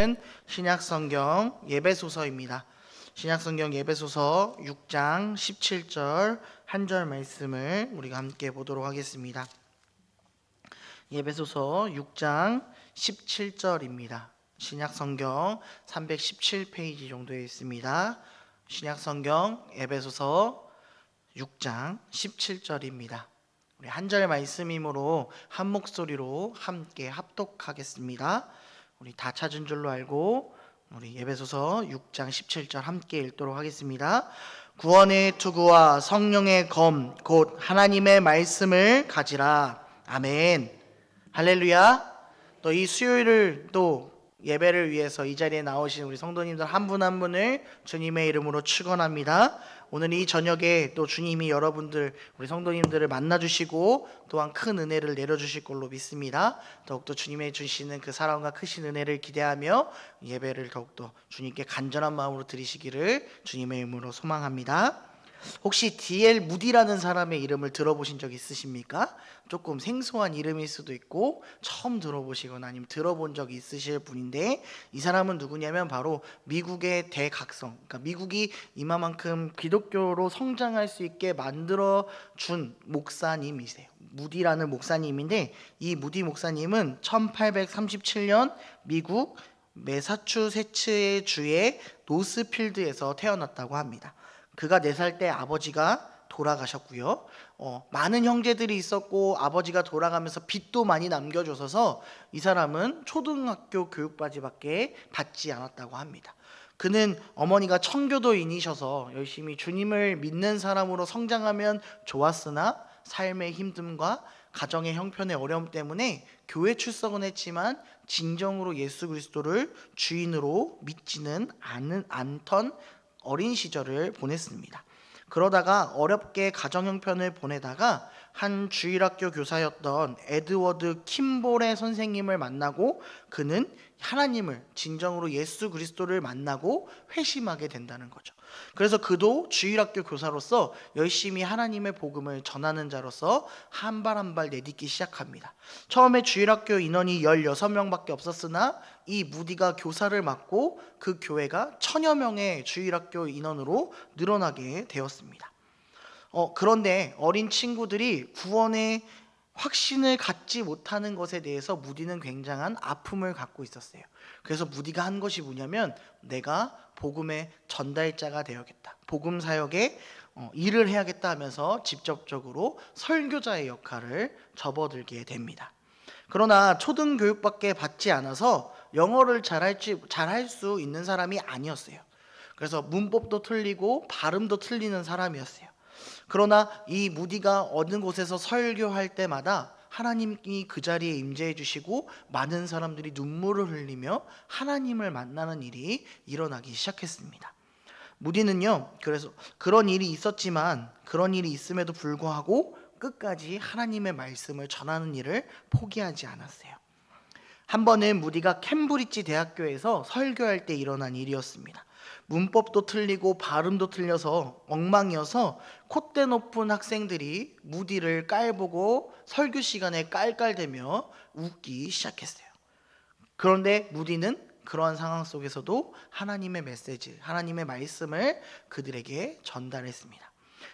말씀은 신약성경 예배소서입니다. 신약성경 예배소서 6장 17절 한 절 말씀을 우리가 함께 보도록 하겠습니다. 예배소서 6장 17절입니다. 신약성경 317페이지 정도에 있습니다. 신약성경 예배소서 6장 17절입니다. 우리 한 절 말씀이므로 한 목소리로 함께 합독하겠습니다. 우리 다 찾은 줄로 알고 우리 예배소서 6장 17절 함께 읽도록 하겠습니다. 구원의 투구와 성령의 검 곧 하나님의 말씀을 가지라. 아멘. 할렐루야. 또 이 수요일을 또 예배를 위해서 이 자리에 나오신 우리 성도님들 한 분 한 분을 주님의 이름으로 축원합니다. 오늘 이 저녁에 또 주님이 여러분들 우리 성도님들을 만나주시고 또한 큰 은혜를 내려주실 걸로 믿습니다. 더욱더 주님의 주시는 그 사랑과 크신 은혜를 기대하며 예배를 더욱더 주님께 간절한 마음으로 드리시기를 주님의 이름으로 소망합니다. 혹시 D.L. 무디라는 사람의 이름을 들어보신 적 있으십니까? 조금 생소한 이름일 수도 있고 처음 들어보시거나 아니면 들어본 적이 있으실 분인데, 이 사람은 누구냐면 바로 미국의 대각성, 그러니까 미국이 이만큼 기독교로 성장할 수 있게 만들어준 목사님이세요. 무디라는 목사님인데, 이 무디 목사님은 1837년 미국 매사추세츠의 주의 노스필드에서 태어났다고 합니다. 그가 4살 때 아버지가 돌아가셨고요. 많은 형제들이 있었고 아버지가 돌아가면서 빚도 많이 남겨줘서 이 사람은 초등학교 교육까지밖에 받지 않았다고 합니다. 그는 어머니가 청교도인이셔서 열심히 주님을 믿는 사람으로 성장하면 좋았으나 삶의 힘듦과 가정의 형편의 어려움 때문에 교회 출석은 했지만 진정으로 예수 그리스도를 주인으로 믿지는 않던 어린 시절을 보냈습니다. 그러다가 어렵게 가정 형편을 보내다가 한 주일학교 교사였던 에드워드 킴볼의 선생님을 만나고 그는 하나님을 진정으로 예수 그리스도를 만나고 회심하게 된다는 거죠. 그래서 그도 주일학교 교사로서 열심히 하나님의 복음을 전하는 자로서 한 발 한 발 내딛기 시작합니다. 처음에 주일학교 인원이 16명밖에 없었으나 이 무디가 교사를 맡고 그 교회가 1000여 명의 주일학교 인원으로 늘어나게 되었습니다. 그런데 어린 친구들이 구원의 확신을 갖지 못하는 것에 대해서 무디는 굉장한 아픔을 갖고 있었어요. 그래서 무디가 한 것이 뭐냐면, 내가 복음의 전달자가 되어야겠다, 복음 사역에 일을 해야겠다 하면서 직접적으로 설교자의 역할을 접어들게 됩니다. 그러나 초등교육밖에 받지 않아서 영어를 잘할 수 있는 사람이 아니었어요. 그래서 문법도 틀리고 발음도 틀리는 사람이었어요. 그러나 이 무디가 어느 곳에서 설교할 때마다 하나님이 그 자리에 임재해 주시고 많은 사람들이 눈물을 흘리며 하나님을 만나는 일이 일어나기 시작했습니다. 무디는요, 그래서 그런 일이 있었지만 그런 일이 있음에도 불구하고 끝까지 하나님의 말씀을 전하는 일을 포기하지 않았어요. 한 번은 무디가 캠브리지 대학교에서 설교할 때 일어난 일이었습니다. 문법도 틀리고 발음도 틀려서 엉망이어서 콧대 높은 학생들이 무디를 깔보고 설교 시간에 깔깔대며 웃기 시작했어요. 그런데 무디는 그러한 상황 속에서도 하나님의 메시지, 하나님의 말씀을 그들에게 전달했습니다.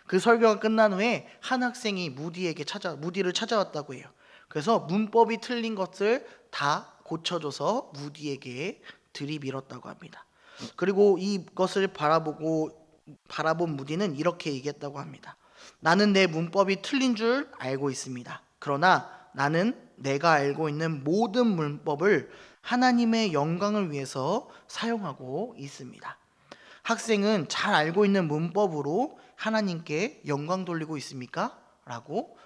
그 설교가 끝난 후에 한 학생이 무디를 찾아왔다고 해요. 그래서 문법이 틀린 것을 다 고쳐줘서 무디에게 들이밀었다고 합니다. 그리고 이것을 바라본 무디는 이렇게 얘기했다고 합니다. 나는 내 문법이 틀린 줄 알고 있습니다. 그러나 나는 내가 알고 있는 모든 문법을 하나님의 영광을 위해서 사용하고 있습니다. 학생은 잘 알고 있는 문법으로 하나님께 영광 돌리고 있습니까? 라고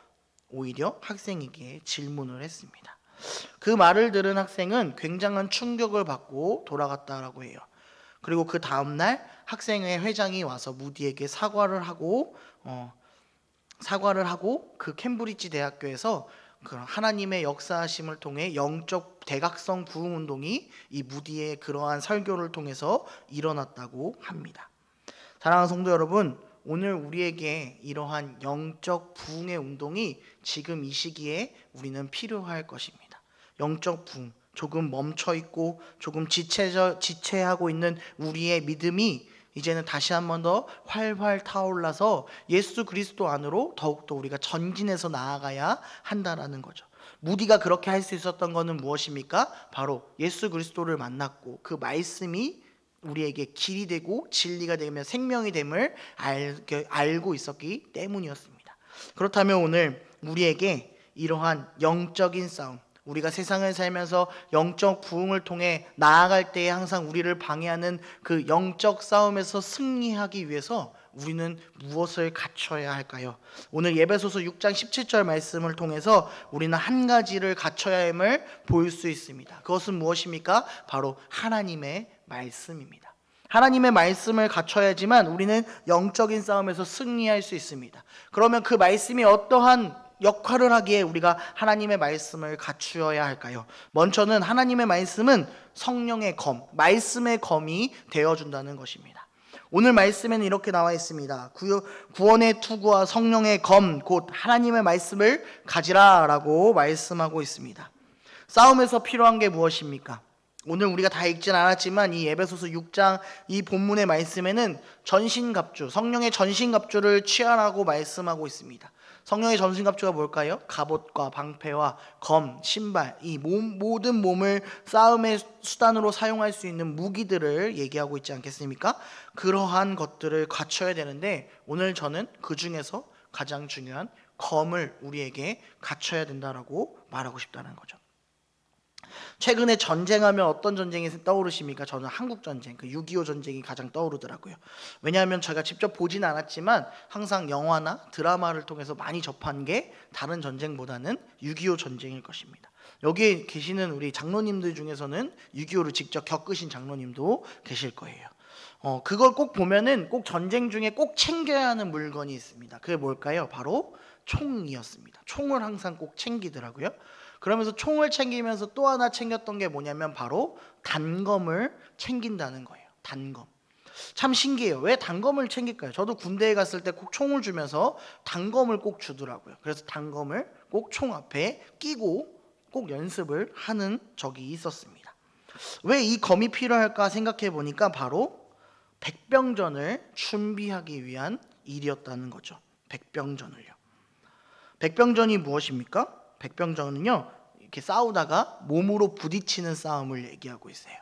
오히려 학생에게 질문을 했습니다. 그 말을 들은 학생은 굉장한 충격을 받고 돌아갔다라고 해요. 그리고 그 다음날 학생회 회장이 와서 무디에게 사과를 하고 그 캠브리지 대학교에서 그 하나님의 역사하심을 통해 영적 대각성 부흥 운동이 이 무디의 그러한 설교를 통해서 일어났다고 합니다. 사랑하는 성도 여러분, 오늘 우리에게 이러한 영적 부흥의 운동이 지금 이 시기에 우리는 필요할 것입니다. 영적 부흥, 조금 멈춰 있고 조금 지체하고 있는 우리의 믿음이 이제는 다시 한 번 더 활활 타올라서 예수 그리스도 안으로 더욱더 우리가 전진해서 나아가야 한다라는 거죠. 무디가 그렇게 할 수 있었던 것은 무엇입니까? 바로 예수 그리스도를 만났고 그 말씀이 우리에게 길이 되고 진리가 되며 생명이 됨을 알고 있었기 때문이었습니다. 그렇다면 오늘 우리에게 이러한 영적인 싸움, 우리가 세상을 살면서 영적 부흥을 통해 나아갈 때에 항상 우리를 방해하는 그 영적 싸움에서 승리하기 위해서 우리는 무엇을 갖춰야 할까요? 오늘 예배소서 6장 17절 말씀을 통해서 우리는 한 가지를 갖춰야 함을 볼 수 있습니다. 그것은 무엇입니까? 바로 하나님의 말씀입니다. 하나님의 말씀을 갖춰야지만 우리는 영적인 싸움에서 승리할 수 있습니다. 그러면 그 말씀이 어떠한 역할을 하기에 우리가 하나님의 말씀을 갖추어야 할까요? 먼저는 하나님의 말씀은 성령의 검, 말씀의 검이 되어준다는 것입니다. 오늘 말씀에는 이렇게 나와 있습니다. 구원의 투구와 성령의 검, 곧 하나님의 말씀을 가지라 라고 말씀하고 있습니다. 싸움에서 필요한 게 무엇입니까? 오늘 우리가 다 읽진 않았지만 이 에베소서 6장 이 본문의 말씀에는 전신갑주, 성령의 전신갑주를 취하라고 말씀하고 있습니다. 성령의 전신갑주가 뭘까요? 갑옷과 방패와 검, 신발, 이 모든 몸을 싸움의 수단으로 사용할 수 있는 무기들을 얘기하고 있지 않겠습니까? 그러한 것들을 갖춰야 되는데 오늘 저는 그 중에서 가장 중요한 검을 우리에게 갖춰야 된다라고 말하고 싶다는 거죠. 최근에 전쟁하면 어떤 전쟁이 떠오르십니까? 저는 한국 전쟁, 그 6.25 전쟁이 가장 떠오르더라고요. 왜냐하면 제가 직접 보진 않았지만 항상 영화나 드라마를 통해서 많이 접한 게 다른 전쟁보다는 6.25 전쟁일 것입니다. 여기에 계시는 우리 장로님들 중에서는 6.25를 직접 겪으신 장로님도 계실 거예요. 그걸 꼭 보면은 꼭 전쟁 중에 꼭 챙겨야 하는 물건이 있습니다. 그게 뭘까요? 바로 총이었습니다. 총을 항상 꼭 챙기더라고요. 그러면서 총을 챙기면서 또 하나 챙겼던 게 뭐냐면 바로 단검을 챙긴다는 거예요. 단검. 참 신기해요. 왜 단검을 챙길까요? 저도 군대에 갔을 때 꼭 총을 주면서 단검을 꼭 주더라고요. 그래서 단검을 꼭 총 앞에 끼고 꼭 연습을 하는 적이 있었습니다. 왜 이 검이 필요할까 생각해 보니까 바로 백병전을 준비하기 위한 일이었다는 거죠. 백병전을요. 백병전이 무엇입니까? 백병전은요, 이렇게 싸우다가 몸으로 부딪히는 싸움을 얘기하고 있어요.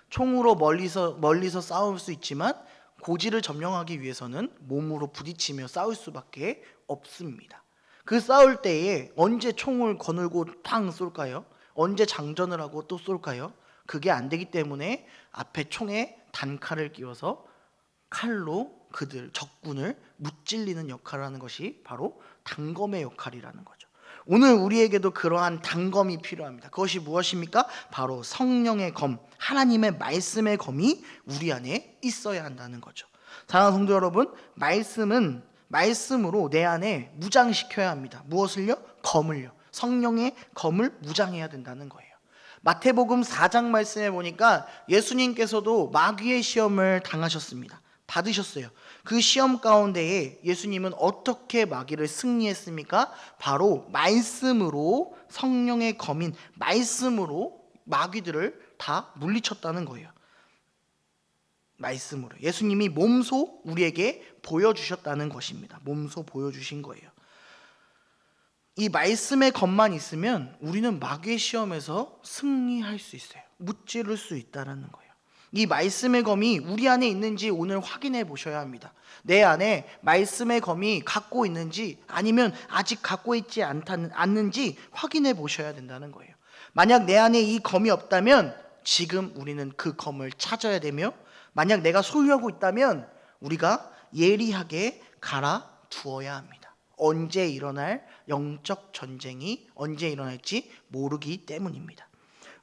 총으로 멀리서 싸울 수 있지만 고지를 점령하기 위해서는 몸으로 부딪히며 싸울 수밖에 없습니다. 그 싸울 때에 언제 총을 거늘고 탕 쏠까요? 언제 장전을 하고 또 쏠까요? 그게 안 되기 때문에 앞에 총에 단칼을 끼워서 칼로 적군을 무찔리는 역할을 하는 것이 바로 단검의 역할이라는 거죠. 오늘 우리에게도 그러한 단검이 필요합니다. 그것이 무엇입니까? 바로 성령의 검, 하나님의 말씀의 검이 우리 안에 있어야 한다는 거죠. 사랑하는 성도 여러분, 말씀은 말씀으로 내 안에 무장시켜야 합니다. 무엇을요? 검을요. 성령의 검을 무장해야 된다는 거예요. 마태복음 4장 말씀에 보니까 예수님께서도 마귀의 시험을 당하셨습니다. 받으셨어요. 그 시험 가운데에 예수님은 어떻게 마귀를 승리했습니까? 바로 말씀으로, 성령의 검인 말씀으로 마귀들을 다 물리쳤다는 거예요. 말씀으로. 예수님이 몸소 우리에게 보여주셨다는 것입니다. 몸소 보여주신 거예요. 이 말씀의 검만 있으면 우리는 마귀의 시험에서 승리할 수 있어요. 무찌를 수 있다는 거예요. 이 말씀의 검이 우리 안에 있는지 오늘 확인해 보셔야 합니다. 내 안에 말씀의 검이 갖고 있는지 아니면 아직 갖고 있지 않는지 확인해 보셔야 된다는 거예요. 만약 내 안에 이 검이 없다면 지금 우리는 그 검을 찾아야 되며, 만약 내가 소유하고 있다면 우리가 예리하게 갈아두어야 합니다. 언제 일어날 영적 전쟁이 언제 일어날지 모르기 때문입니다.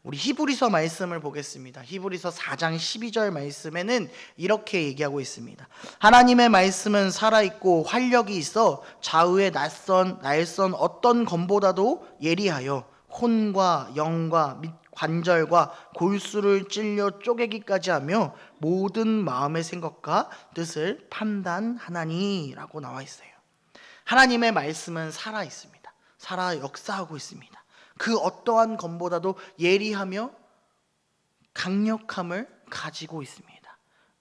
우리 히브리서 말씀을 보겠습니다. 히브리서 4장 12절 말씀에는 이렇게 얘기하고 있습니다. 하나님의 말씀은 살아있고 활력이 있어 좌우의 날선 어떤 검보다도 예리하여 혼과 영과 및 관절과 골수를 찔려 쪼개기까지 하며 모든 마음의 생각과 뜻을 판단하나니 라고 나와 있어요. 하나님의 말씀은 살아있습니다. 살아 역사하고 있습니다. 그 어떠한 검보다도 예리하며 강력함을 가지고 있습니다.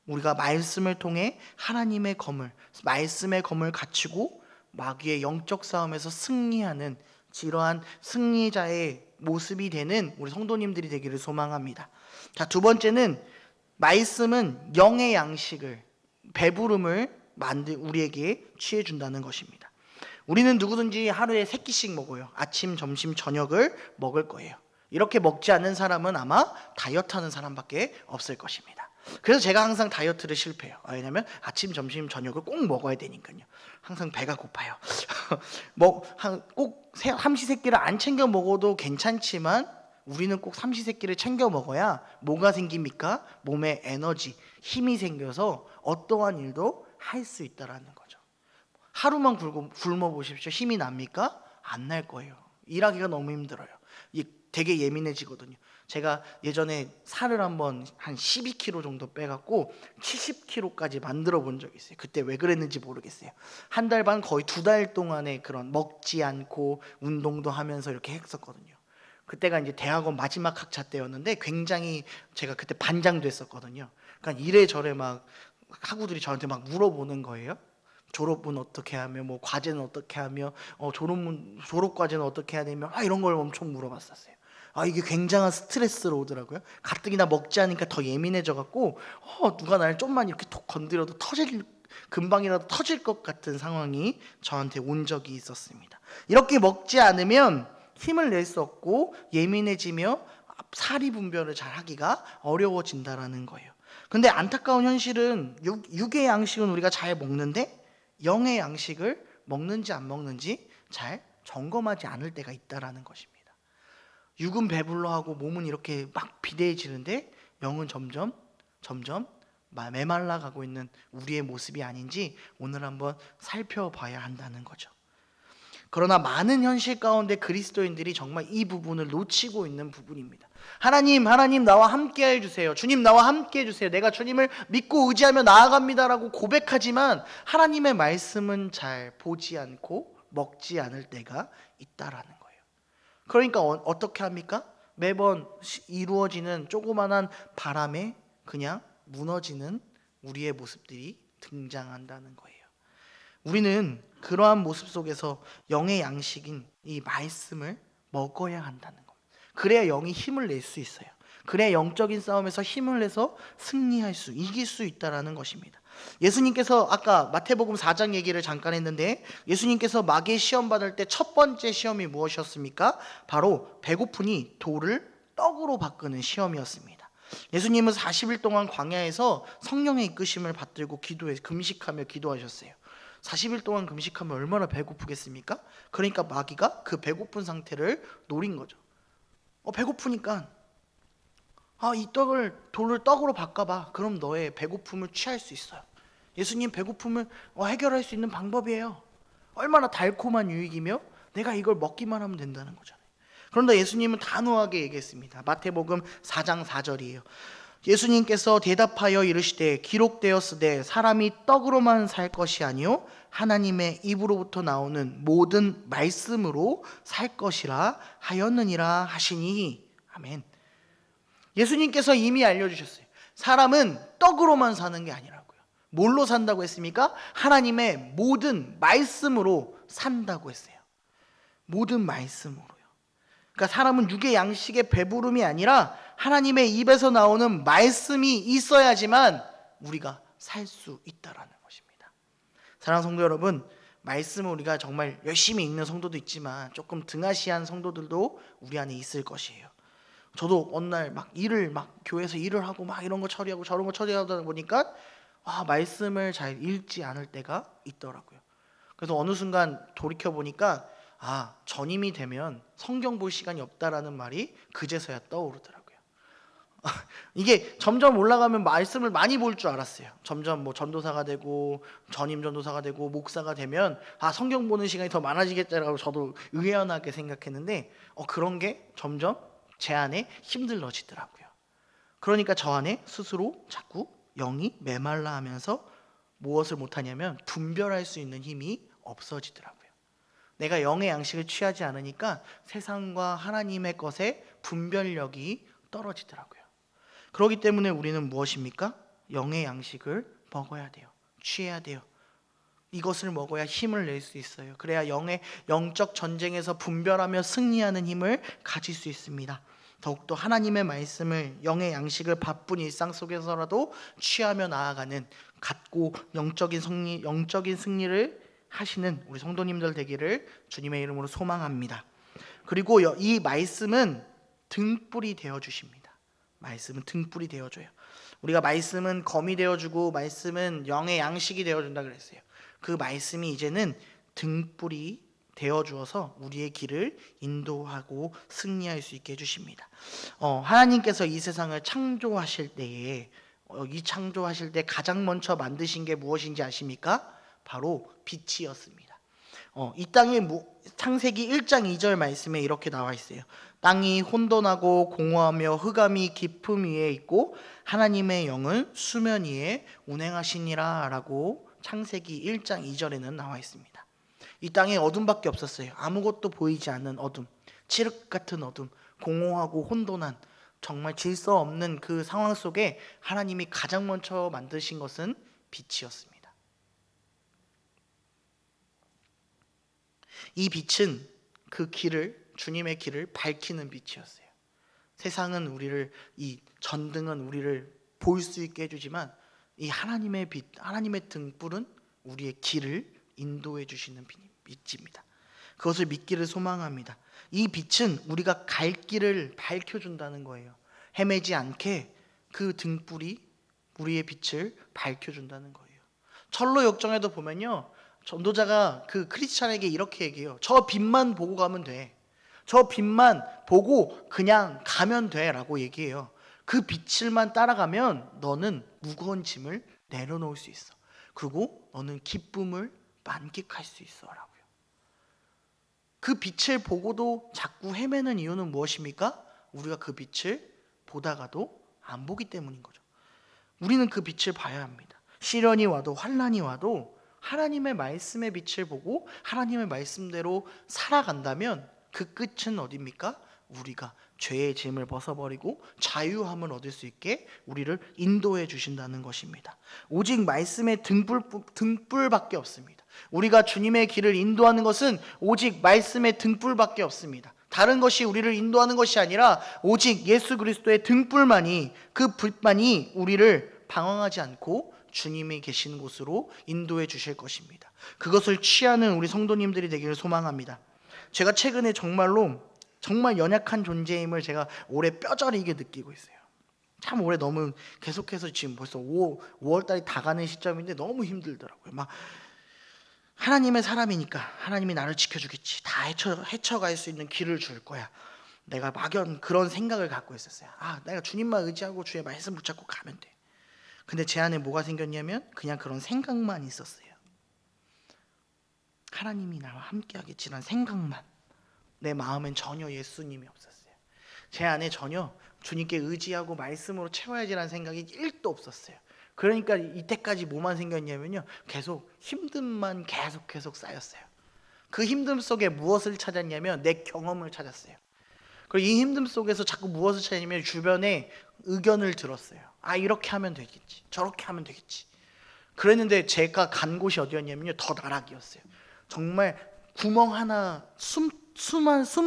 우리가 말씀을 통해 하나님의 검을, 말씀의 검을 갖추고 마귀의 영적 싸움에서 승리하는 이러한 승리자의 모습이 되는 우리 성도님들이 되기를 소망합니다. 자, 두 번째는 말씀은 영의 양식을, 배부름을 우리에게 취해준다는 것입니다. 우리는 누구든지 하루에 3끼씩 먹어요. 아침, 점심, 저녁을 먹을 거예요. 이렇게 먹지 않는 사람은 아마 다이어트하는 사람밖에 없을 것입니다. 그래서 제가 항상 다이어트를 실패해요. 왜냐면 아침, 점심, 저녁을 꼭 먹어야 되니까요. 항상 배가 고파요. 꼭 삼시세끼를 안 챙겨 먹어도 괜찮지만 우리는 꼭 삼시세끼를 챙겨 먹어야 뭐가 생깁니까? 몸에 에너지, 힘이 생겨서 어떠한 일도 할 수 있다라는 거죠. 하루만 굶어 보십시오. 힘이 납니까? 안 날 거예요. 일하기가 너무 힘들어요. 되게 예민해지거든요. 제가 예전에 살을 한번 한 12kg 정도 빼갖고 70kg까지 만들어 본 적이 있어요. 그때 왜 그랬는지 모르겠어요. 한 달 반, 거의 2달 동안의 그런 먹지 않고 운동도 하면서 이렇게 했었거든요. 그때가 이제 대학원 마지막 학차 때였는데 굉장히 제가 그때 반장됐었거든요. 그러니까 이래저래 막 학우들이 저한테 막 물어보는 거예요. 졸업은 어떻게 하며, 뭐 과제는 어떻게 하며, 졸업 과제는 어떻게 해야 되며, 이런 걸 엄청 물어봤었어요. 이게 굉장한 스트레스로 오더라고요. 가뜩이나 먹지 않으니까 더 예민해져 갖고 누가 날 좀만 이렇게 톡 건드려도 금방이라도 터질 것 같은 상황이 저한테 온 적이 있었습니다. 이렇게 먹지 않으면 힘을 낼 수 없고 예민해지며 사리 분별을 잘 하기가 어려워진다라는 거예요. 근데 안타까운 현실은 육의 양식은 우리가 잘 먹는데 영의 양식을 먹는지 안 먹는지 잘 점검하지 않을 때가 있다라는 것입니다. 육은 배불러 하고 몸은 이렇게 막 비대해지는데 영은 점점 메말라 가고 있는 우리의 모습이 아닌지 오늘 한번 살펴봐야 한다는 거죠. 그러나 많은 현실 가운데 그리스도인들이 정말 이 부분을 놓치고 있는 부분입니다. 하나님 나와 함께 해주세요. 주님 나와 함께 해주세요. 내가 주님을 믿고 의지하며 나아갑니다라고 고백하지만 하나님의 말씀은 잘 보지 않고 먹지 않을 때가 있다라는 거예요. 그러니까 어떻게 합니까? 매번 이루어지는 조그만한 바람에 그냥 무너지는 우리의 모습들이 등장한다는 거예요. 우리는 그러한 모습 속에서 영의 양식인 이 말씀을 먹어야 한다는 겁니다. 그래야 영이 힘을 낼 수 있어요. 그래야 영적인 싸움에서 힘을 내서 이길 수 있다는 것입니다. 예수님께서 아까 마태복음 4장 얘기를 잠깐 했는데 예수님께서 마귀의 시험 받을 때 첫 번째 시험이 무엇이었습니까? 바로 배고프니 돌을 떡으로 바꾸는 시험이었습니다. 예수님은 40일 동안 광야에서 성령의 이끄심을 받들고 금식하며 기도하셨어요. 40일 동안 금식하면 얼마나 배고프겠습니까? 그러니까 마귀가 그 배고픈 상태를 노린 거죠. 배고프니까 이 돌을 떡으로 바꿔봐. 그럼 너의 배고픔을 취할 수 있어요. 예수님 배고픔을 해결할 수 있는 방법이에요. 얼마나 달콤한 유익이며 내가 이걸 먹기만 하면 된다는 거잖아요. 그런데 예수님은 단호하게 얘기했습니다. 마태복음 4장 4절이에요. 예수님께서 대답하여 이르시되 기록되었으되 사람이 떡으로만 살 것이 아니요 하나님의 입으로부터 나오는 모든 말씀으로 살 것이라 하였느니라 하시니. 아멘. 예수님께서 이미 알려주셨어요. 사람은 떡으로만 사는 게 아니라고요. 뭘로 산다고 했습니까? 하나님의 모든 말씀으로 산다고 했어요. 모든 말씀으로요. 그러니까 사람은 육의 양식의 배부름이 아니라 하나님의 입에서 나오는 말씀이 있어야지만 우리가 살 수 있다라는 것입니다. 사랑하는 성도 여러분, 말씀을 우리가 정말 열심히 읽는 성도도 있지만 조금 등하시한 성도들도 우리 안에 있을 것이에요. 저도 어느 날 교회에서 일을 하고 이런 거 처리하고 저런 거 처리하다 보니까 말씀을 잘 읽지 않을 때가 있더라고요. 그래서 어느 순간 돌이켜 보니까 전임이 되면 성경 볼 시간이 없다라는 말이 그제서야 떠오르더라고요. 이게 점점 올라가면 말씀을 많이 볼 줄 알았어요. 점점 전도사가 되고 전임 전도사가 되고 목사가 되면 성경 보는 시간이 더 많아지겠다라고 저도 의연하게 생각했는데 그런 게 점점 제 안에 힘들어지더라고요. 그러니까 저 안에 스스로 자꾸 영이 메말라 하면서 무엇을 못하냐면 분별할 수 있는 힘이 없어지더라고요. 내가 영의 양식을 취하지 않으니까 세상과 하나님의 것의 분별력이 떨어지더라고요. 그렇기 때문에 우리는 무엇입니까? 영의 양식을 먹어야 돼요. 취해야 돼요. 이것을 먹어야 힘을 낼 수 있어요. 그래야 영적 전쟁에서 분별하며 승리하는 힘을 가질 수 있습니다. 더욱더 하나님의 말씀을, 영의 양식을 바쁜 일상 속에서라도 취하며 나아가는, 갖고 영적인 승리를 하시는 우리 성도님들 되기를 주님의 이름으로 소망합니다. 그리고 이 말씀은 등불이 되어 주십니다. 말씀은 등불이 되어 줘요. 우리가 말씀은 검이 되어 주고 말씀은 영의 양식이 되어 준다 그랬어요. 그 말씀이 이제는 등불이 되어 주어서 우리의 길을 인도하고 승리할 수 있게 해 주십니다. 하나님께서 이 세상을 창조하실 때에 창조하실 때 가장 먼저 만드신 게 무엇인지 아십니까? 바로 빛이었습니다. 이 땅에 창세기 1장 2절 말씀에 이렇게 나와 있어요. 땅이 혼돈하고 공허하며 흑암이 깊음 위에 있고 하나님의 영은 수면 위에 운행하시니라 라고 창세기 1장 2절에는 나와 있습니다. 이 땅에 어둠밖에 없었어요. 아무것도 보이지 않는 어둠, 칠흑 같은 어둠, 공허하고 혼돈한 정말 질서 없는 그 상황 속에 하나님이 가장 먼저 만드신 것은 빛이었습니다. 이 빛은 그 주님의 길을 밝히는 빛이었어요. 세상은 우리를, 이 전등은 우리를 볼 수 있게 해주지만 이 하나님의 빛, 하나님의 등불은 우리의 길을 인도해 주시는 빛입니다. 그것을 믿기를 소망합니다. 이 빛은 우리가 갈 길을 밝혀준다는 거예요. 헤매지 않게 그 등불이 우리의 빛을 밝혀준다는 거예요. 철로 역정에도 보면요, 전도자가 그 크리스찬에게 이렇게 얘기해요. 저 빛만 보고 가면 돼. 저 빛만 보고 그냥 가면 돼 라고 얘기해요. 그 빛을만 따라가면 너는 무거운 짐을 내려놓을 수 있어. 그리고 너는 기쁨을 만끽할 수 있어 라고요. 그 빛을 보고도 자꾸 헤매는 이유는 무엇입니까? 우리가 그 빛을 보다가도 안 보기 때문인 거죠. 우리는 그 빛을 봐야 합니다. 시련이 와도 환난이 와도 하나님의 말씀의 빛을 보고 하나님의 말씀대로 살아간다면 그 끝은 어디입니까? 우리가 죄의 짐을 벗어버리고 자유함을 얻을 수 있게 우리를 인도해 주신다는 것입니다. 오직 말씀의 등불밖에 없습니다. 우리가 주님의 길을 인도하는 것은 오직 말씀의 등불밖에 없습니다. 다른 것이 우리를 인도하는 것이 아니라 오직 예수 그리스도의 등불만이, 그 빛만이 우리를 방황하지 않고 주님이 계시는 곳으로 인도해 주실 것입니다. 그것을 취하는 우리 성도님들이 되기를 소망합니다. 제가 최근에 정말 연약한 존재임을 제가 올해 뼈저리게 느끼고 있어요. 참 올해 너무 계속해서 지금 벌써 5월달이 다 가는 시점인데 너무 힘들더라고요. 막 하나님의 사람이니까 하나님이 나를 지켜주겠지. 다 헤쳐갈 수 있는 길을 줄 거야. 내가 막연 그런 생각을 갖고 있었어요. 내가 주님만 의지하고 주의 말씀 붙잡고 가면 돼. 근데 제 안에 뭐가 생겼냐면 그냥 그런 생각만 있었어요. 하나님이 나와 함께 하겠지라는 생각만. 내 마음엔 전혀 예수님이 없었어요. 제 안에 전혀 주님께 의지하고 말씀으로 채워야지라는 생각이 1도 없었어요. 그러니까 이때까지 뭐만 생겼냐면요, 계속 힘듦만 계속 쌓였어요. 그 힘듦 속에 무엇을 찾았냐면 내 경험을 찾았어요. 그리고 이 힘듦 속에서 자꾸 무엇을 찾냐면 주변에 의견을 들었어요. 이렇게 하면 되겠지, 저렇게 하면 되겠지. 그랬는데 제가 간 곳이 어디였냐면요, 더 나락이었어요. 정말 구멍 하나, 숨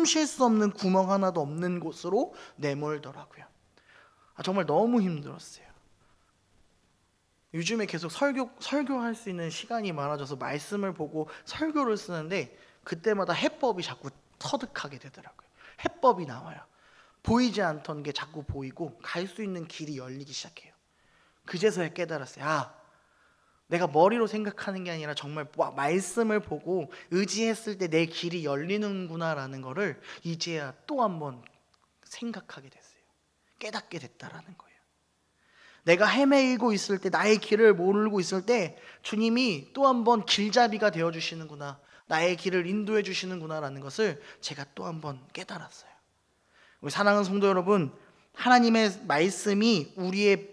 쉴 수 없는 구멍 하나도 없는 곳으로 내몰더라고요. 정말 너무 힘들었어요. 요즘에 계속 설교할 수 있는 시간이 많아져서 말씀을 보고 설교를 쓰는데 그때마다 해법이 자꾸 터득하게 되더라고요. 해법이 나와요. 보이지 않던 게 자꾸 보이고 갈 수 있는 길이 열리기 시작해요. 그제서야 깨달았어요. 내가 머리로 생각하는 게 아니라 정말 말씀을 보고 의지했을 때 내 길이 열리는구나라는 거를 이제야 또 한 번 생각하게 됐어요. 깨닫게 됐다라는 거예요. 내가 헤매이고 있을 때, 나의 길을 모르고 있을 때 주님이 또 한 번 길잡이가 되어주시는구나, 나의 길을 인도해 주시는구나라는 것을 제가 또 한 번 깨달았어요. 우리 사랑하는 성도 여러분, 하나님의 말씀이 우리의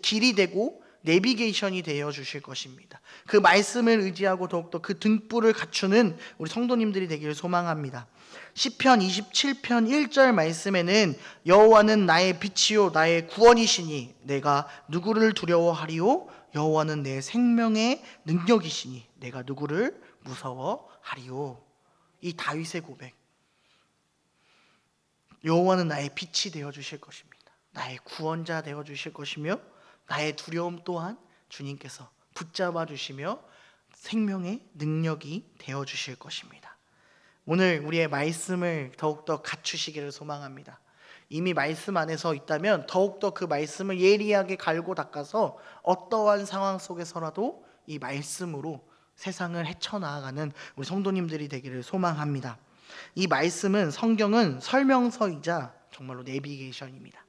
길이 되고 내비게이션이 되어 주실 것입니다. 그 말씀을 의지하고 더욱더 그 등불을 갖추는 우리 성도님들이 되기를 소망합니다. 시편 27편 1절 말씀에는 여호와는 나의 빛이요 나의 구원이시니 내가 누구를 두려워하리요 여호와는 내 생명의 능력이시니 내가 누구를 무서워하리요. 이 다윗의 고백. 여호와는 나의 빛이 되어 주실 것입니다. 나의 구원자 되어 주실 것이며 나의 두려움 또한 주님께서 붙잡아 주시며 생명의 능력이 되어 주실 것입니다. 오늘 우리의 말씀을 더욱더 갖추시기를 소망합니다. 이미 말씀 안에서 있다면 더욱더 그 말씀을 예리하게 갈고 닦아서 어떠한 상황 속에서라도 이 말씀으로 세상을 헤쳐나가는 우리 성도님들이 되기를 소망합니다. 이 말씀은 성경은 설명서이자 정말로 내비게이션입니다.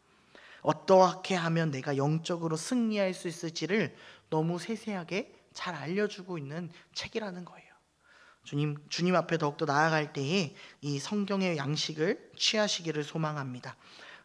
어떻게 하면 내가 영적으로 승리할 수 있을지를 너무 세세하게 잘 알려주고 있는 책이라는 거예요. 주님 앞에 더욱더 나아갈 때에 이 성경의 양식을 취하시기를 소망합니다.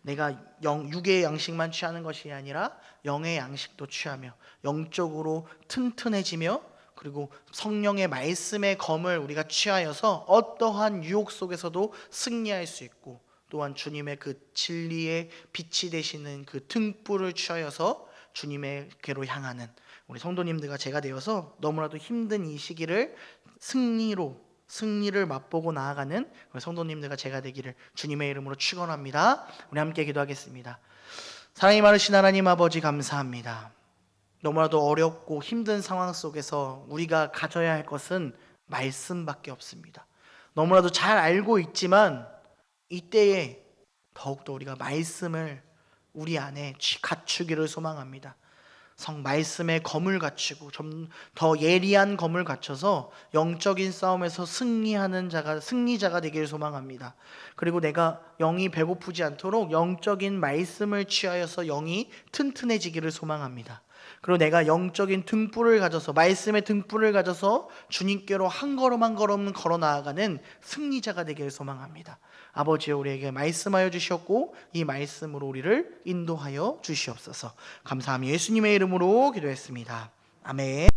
내가 육의 양식만 취하는 것이 아니라 영의 양식도 취하며 영적으로 튼튼해지며 그리고 성령의 말씀의 검을 우리가 취하여서 어떠한 유혹 속에서도 승리할 수 있고 또한 주님의 그 진리의 빛이 되시는 그 등불을 취하여서 주님의께로 향하는 우리 성도님들과 제가 되어서 너무나도 힘든 이 시기를 승리를 맛보고 나아가는 우리 성도님들과 제가 되기를 주님의 이름으로 축원합니다. 우리 함께 기도하겠습니다. 사랑이 많으신 하나님 아버지 감사합니다. 너무나도 어렵고 힘든 상황 속에서 우리가 가져야 할 것은 말씀밖에 없습니다. 너무나도 잘 알고 있지만 이때에 더욱더 우리가 말씀을 우리 안에 갖추기를 소망합니다. 말씀의 검을 갖추고 좀 더 예리한 검을 갖춰서 영적인 싸움에서 승리자가 되기를 소망합니다. 그리고 내가 영이 배고프지 않도록 영적인 말씀을 취하여서 영이 튼튼해지기를 소망합니다. 그리고 내가 영적인 등불을 가져서 말씀의 등불을 가져서 주님께로 한 걸음 한 걸음 걸어 나아가는 승리자가 되기를 소망합니다. 아버지여 우리에게 말씀하여 주셨고 이 말씀으로 우리를 인도하여 주시옵소서. 감사함이 예수님의 이름으로 기도했습니다. 아멘.